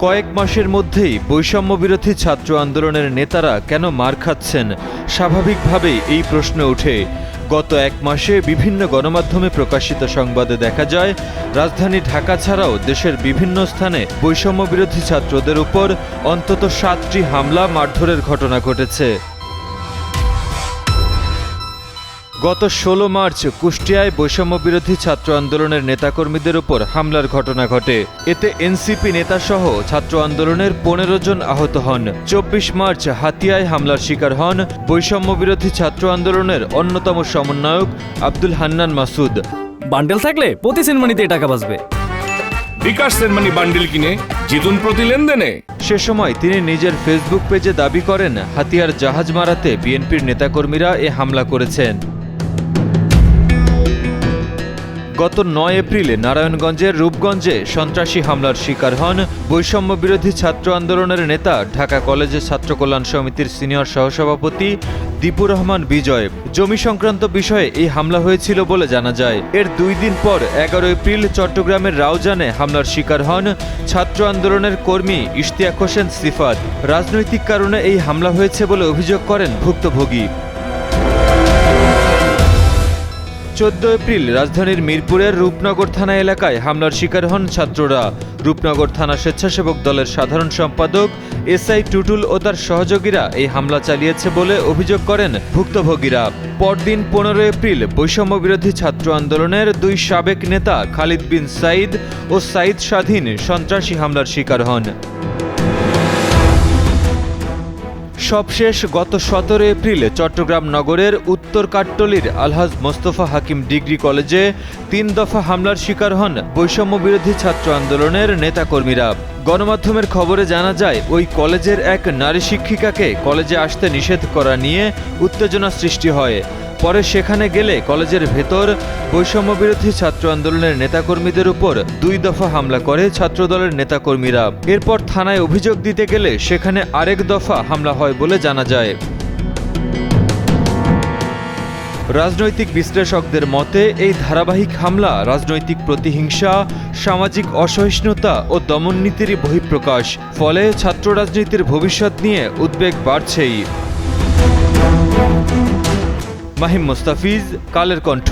কয়েক মাসের মধ্যেই বৈষম্য বিরোধী ছাত্র আন্দোলনের নেতারা কেন মার খাচ্ছেন, স্বাভাবিকভাবেই এই প্রশ্ন ওঠে। গত এক মাসে বিভিন্ন গণমাধ্যমে প্রকাশিত সংবাদে দেখা যায়, রাজধানী ঢাকা ছাড়াও দেশের বিভিন্ন স্থানে বৈষম্য বিরোধী ছাত্রদের উপর অন্তত ৭টি হামলা মারধরের ঘটনা ঘটেছে। গত ১৬ মার্চ কুষ্টিয়ায় বৈষম্য বিরোধী ছাত্র আন্দোলনের নেতাকর্মীদের উপর হামলার ঘটনা ঘটে। এতে এনসিপি নেতাসহ ছাত্র আন্দোলনের ১৫ জন আহত হন। ২৪ মার্চ হাতিয়ায় হামলার শিকার হন বৈষম্য বিরোধী ছাত্র আন্দোলনের অন্যতম সমন্বয়ক আব্দুল হান্নান মাসুদ। বান্ডেল থাকলে প্রতি সেনমানিতে টাকা বাঁচবে। বিকাশ সেনমানি বান্ডেল কিনে জিতুন প্রতি লেনদেনে। সে সময় তিনি নিজের ফেসবুক পেজে দাবি করেন, হাতিয়ার জাহাজ মারাতে বিএনপির নেতাকর্মীরা এ হামলা করেছেন। গত ৯ এপ্রিলে নারায়ণগঞ্জের রূপগঞ্জে সন্ত্রাসী হামলার শিকার হন বৈষম্য বিরোধী ছাত্র আন্দোলনের নেতা, ঢাকা কলেজের ছাত্র কল্যাণ সমিতির সিনিয়র সহসভাপতি দীপুর রহমান বিজয়। জমি সংক্রান্ত বিষয়ে এই হামলা হয়েছিল বলে জানা যায়। এর ২ দিন পর ১১ এপ্রিল চট্টগ্রামের রাউজানে হামলার শিকার হন ছাত্র আন্দোলনের কর্মী ইশতিয়াক হোসেন সিফাত। রাজনৈতিক কারণে এই হামলা হয়েছে বলে অভিযোগ করেন ভুক্তভোগী। ১৪ এপ্রিল রাজধানীর মিরপুরের রূপনগর থানা এলাকায় হামলার শিকার হন ছাত্ররা। রূপনগর থানা স্বেচ্ছাসেবক দলের সাধারণ সম্পাদক এসআই টুটুল ও তার সহযোগীরা এই হামলা চালিয়েছে বলে অভিযোগ করেন ভুক্তভোগীরা। পরদিন ১৫ এপ্রিল বৈষম্য বিরোধী ছাত্র আন্দোলনের ২ সাবেক নেতা খালিদ বিন সাঈদ ও সাঈদ স্বাধীন সন্ত্রাসী হামলার শিকার হন। সবশেষ গত ১৭ এপ্রিল চট্টগ্রাম নগরের উত্তর কাট্টলীর আলহাজ মোস্তফা হাকিম ডিগ্রি কলেজে ৩ দফা হামলার শিকার হন বৈষম্য বিরোধী ছাত্র আন্দোলনের নেতাকর্মীরা। গণমাধ্যমের খবরে জানা যায়, ওই কলেজের এক নারী শিক্ষিকাকে কলেজে আসতে নিষেধ করা নিয়ে উত্তেজনা সৃষ্টি হয়। পরে সেখানে গেলে কলেজের ভেতর বৈষম্য বিরোধী ছাত্র আন্দোলনের নেতাকর্মীদের উপর ২ দফা হামলা করে ছাত্রদলের নেতাকর্মীরা। এরপর থানায় অভিযোগ দিতে গেলে সেখানে আরেক দফা হামলা হয় বলে জানা যায়। রাজনৈতিক বিশ্লেষকদের মতে এই ধারাবাহিক হামলা রাজনৈতিক প্রতিহিংসা, সামাজিক অসহিষ্ণুতা ও দমননীতিরই বহিঃপ্রকাশ। ফলে ছাত্র রাজনীতির ভবিষ্যৎ নিয়ে উদ্বেগ বাড়ছেই। মাহিম মুস্তাফিজ, কালের কণ্ঠ।